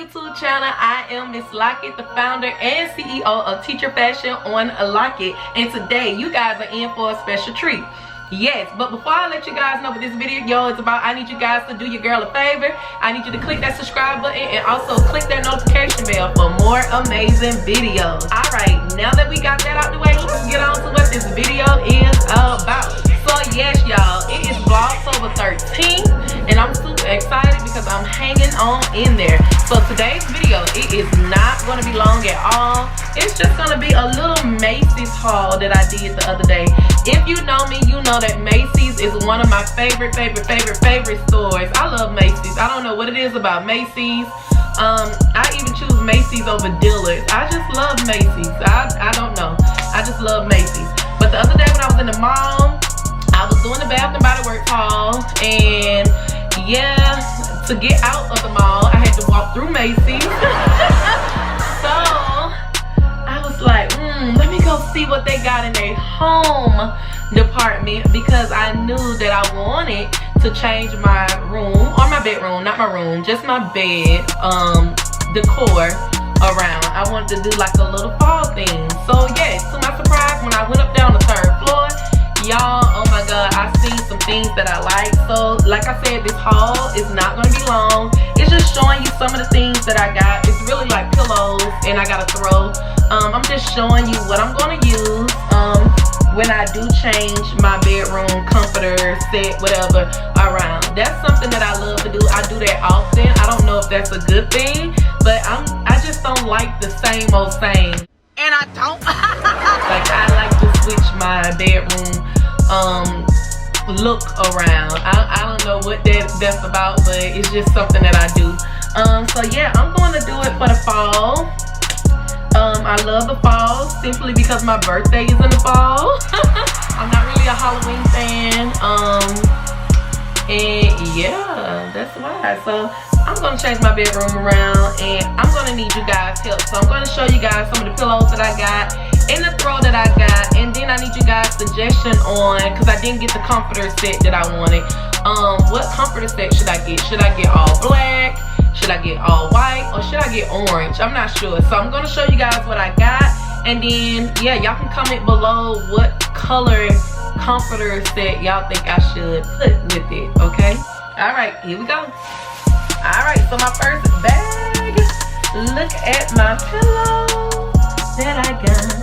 YouTube channel. I am Miss Lockett, the founder and CEO of Teacher Fashion on Lockett, and today you guys are in for a special treat. Yes, but before I let you guys know what this video is about, I need you guys to do your girl a favor. I need you to click that subscribe button and also click that notification bell for more amazing videos. Alright, now that we got that out the way, let's get on to what this video is about. So yes, y'all, it is VLOGtober 13, and I'm super excited because I'm hanging on in there. So today's video, it is not going to be long at all. It's just going to be a little Macy's haul that I did the other day. If you know me, you know that Macy's is one of my favorite stores. I love Macy's. I don't know what it is about Macy's. I even choose Macy's over Dillard's. I just love Macy's. I don't know. I just love Macy's. But the other day when I was in the mall, I was doing the Bath and Body Works haul, and yeah, to get out of the mall, I had to walk through Macy's. So I was like, let me go see what they got in their home department, because I knew that I wanted to change my room, or my bedroom, not my room, just my bed decor around. I wanted to do like a little fall thing. So yes, to my surprise, when I went up down the 3rd floor, y'all, oh my god, I seen some things that I like. So like I said, this haul is not going to be long. It's just showing you some of the things that I got. It's really like pillows, and I gotta throw. I'm just showing you what I'm going to use when I do change my bedroom comforter set, whatever, around. That's something that I love to do. I do that often. I don't know if that's a good thing, but I just don't like the same old same. And I don't like, I like to switch my bedroom look around. I don't know what that's about, but it's just something that I do. So yeah, I'm going to do it for the fall. I love the fall simply because my birthday is in the fall. I'm not really a Halloween fan. And yeah, that's why. So I'm going to change my bedroom around, and I'm going to need you guys' help. So I'm going to show you guys some of the pillows that I got and the throw that I got, and then I need you guys' suggestion on, because I didn't get the comforter set that I wanted. What comforter set should I get? Should I get all black? Should I get all white? Or should I get orange? I'm not sure. So I'm going to show you guys what I got, and then yeah, y'all can comment below what color comforter set y'all think I should put with it. Okay, all right, here we go. All right, so my first bag, look at my pillow that I got.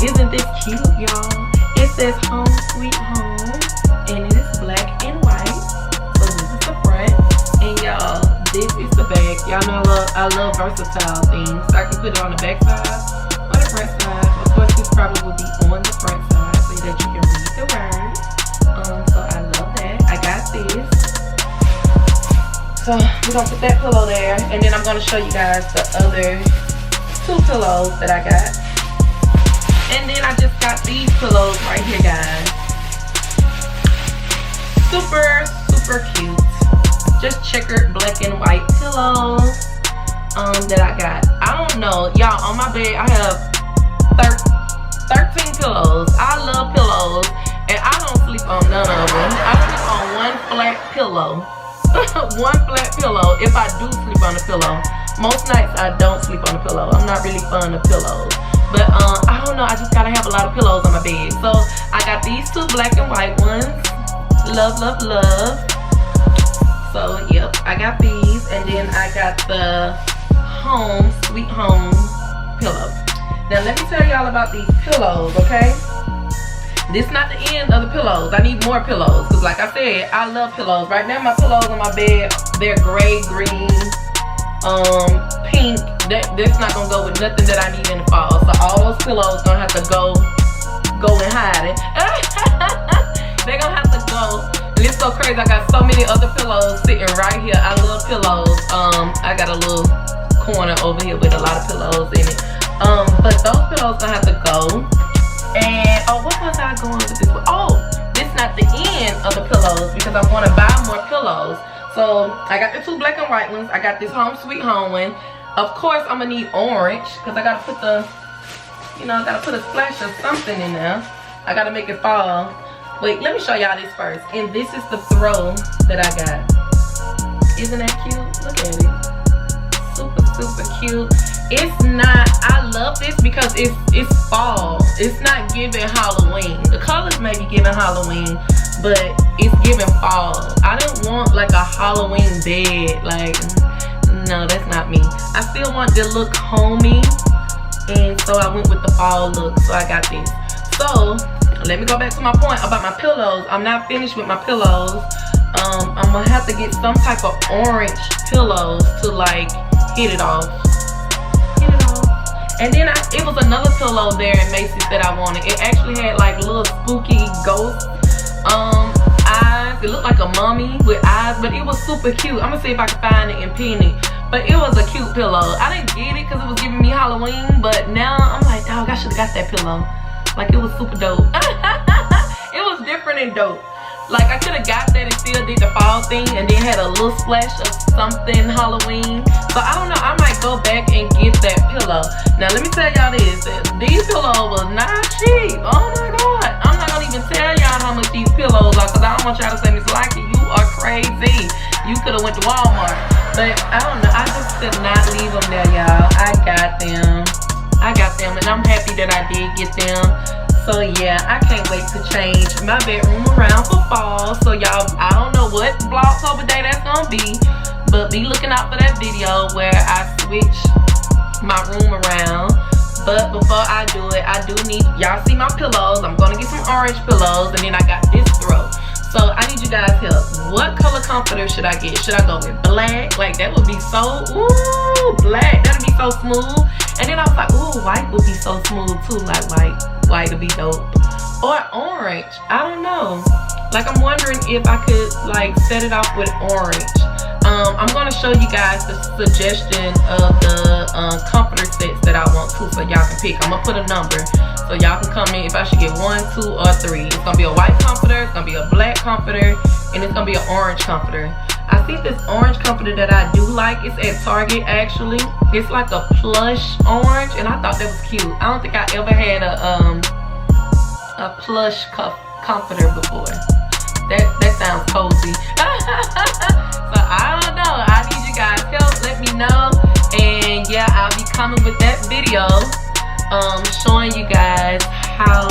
Isn't this cute, y'all? It says home sweet home, and it is black and white. So this is the front, and y'all, this is the back. Y'all know I love versatile things. So I can put it on the back side or the front side. Of course, this probably will be on the front side so that you can read the words. So I love that. I got this. So we're gonna put that pillow there, and then I'm gonna show you guys the other 2 pillows that I got. And then I just got these pillows right here, guys. Super cute. Just checkered black and white pillows that I got. I don't know, y'all, on my bed I have 13 pillows. I love pillows, and I don't sleep on none of them. I sleep on one flat pillow. One flat pillow if I do sleep on a pillow. Most nights I don't sleep on a pillow. I'm not really fond of pillows, but I don't know, I just gotta have a lot of pillows on my bed. So I got these 2 black and white ones. Love. So yep, I got these, and then I got the home sweet home pillow. Now let me tell y'all about these pillows, okay? This is not the end of the pillows. I need more pillows, because like I said, I love pillows. Right now my pillows on my bed, they're gray, green, pink. That's not gonna go with nothing that I need in the fall. So all those pillows gonna have to go and hide it. They're gonna have to go. And it's so crazy, I got so many other pillows sitting right here. I love pillows. I got a little corner over here with a lot of pillows in it. But those pillows gonna have to go. And oh, what was I going with this one? Oh, this is not the end of the pillows, because I want to buy more pillows. So I got the 2 black and white ones. I got this home sweet home one. Of course I'm gonna need orange, because I gotta put the, I gotta put a splash of something in there. I gotta make it fall. Wait, let me show y'all this first. And this is the throw that I got. Isn't that cute? Look at it. Super love this because it's fall. It's not giving Halloween. The colors may be giving Halloween, but it's giving fall. I didn't want like a Halloween bed. Like, no, that's not me. I still want to look homey, and so I went with the fall look. So I got this. So let me go back to my point about my pillows. I'm not finished with my pillows. I'm gonna have to get some type of orange pillows to like hit it off. And then it was another pillow there in Macy's that I wanted. It actually had like little spooky ghost eyes. It looked like a mummy with eyes, but it was super cute. I'm gonna see if I can find it and pin it. But it was a cute pillow. I didn't get it because it was giving me Halloween, but now I'm like, dog, I should have got that pillow. Like, it was super dope. It was different and dope. Like, I could have got that and still did the fall thing and then had a little splash of something Halloween. So I don't know, I might go back and get that pillow. Now let me tell y'all this, these pillows was not cheap. Oh my God. I'm not gonna even tell y'all how much these pillows are, because I don't want y'all to say, Miss Lockett, you are crazy. You could have went to Walmart. But I don't know, I just could not leave them there, y'all. I got them, and I'm happy that I did get them. So yeah, I can't wait to change my bedroom around for fall. So y'all, I don't know what Vlogtober day that's gonna be, but be looking out for that video where I switch my room around. But before I do it, I do need, y'all see my pillows. I'm gonna get some orange pillows, and then I got this throw. So I need you guys' help. What color comforter should I get? Should I go with black? Like, that would be so, ooh, black. That'd be so smooth. And then I was like, ooh, white would be so smooth too. Like, white would be dope. Or orange. I don't know. Like, I'm wondering if I could, like, set it off with orange. I'm going to show you guys the suggestion of the comforter sets that I want to, so y'all can pick. I'm going to put a number so y'all can comment if I should get 1, 2, or 3. It's going to be a white comforter, it's going to be a black comforter, and it's going to be an orange comforter. I think this orange comforter that I do like, it's at Target actually. It's like a plush orange, and I thought that was cute. I don't think I ever had a plush comforter before. That sounds cozy. So I don't know. I need you guys' help. Let me know. And yeah, I'll be coming with that video, showing you guys how,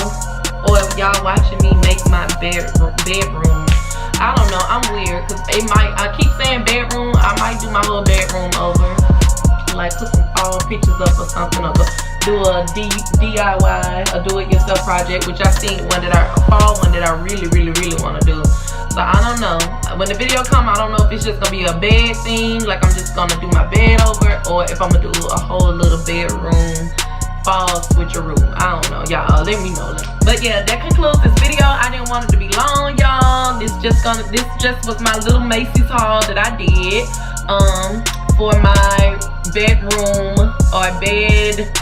or if y'all watching me make my bedroom. I don't know. I'm weird because I keep saying bedroom. I might do my whole bedroom over. Like, put some fall pictures up or something, or do a DIY, a do-it-yourself project, which I think fall one that I really want to do. So I don't know. When the video come, I don't know if it's just gonna be a bed thing, like I'm just gonna do my bed over, or if I'm gonna do a whole little bedroom fall switcheroo. I don't know, y'all. Let me know. But yeah, that concludes this video. I didn't want it to be long, y'all. This just was my little Macy's haul that I did for my bedroom or bed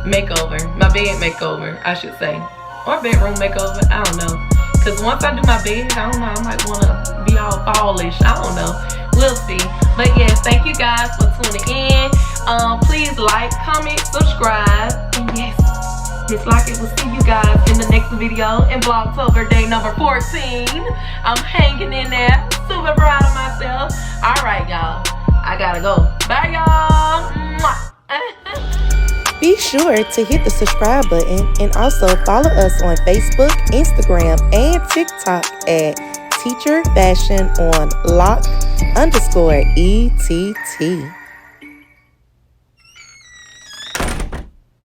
makeover. My bed makeover, I should say, or bedroom makeover. I don't know. Because once I do my bed, I don't know, I might want to be all fallish. I don't know. We'll see. But yes, thank you guys for tuning in. Please like, comment, subscribe. And yes, Miss Lockett will see you guys in the next video in Vlogtober day number 14. I'm hanging in there. Super proud of myself. Alright, y'all. I gotta go. Bye, y'all. Be sure to hit the subscribe button and also follow us on Facebook, Instagram, and TikTok at Teacher Fashion on Lock_ETT.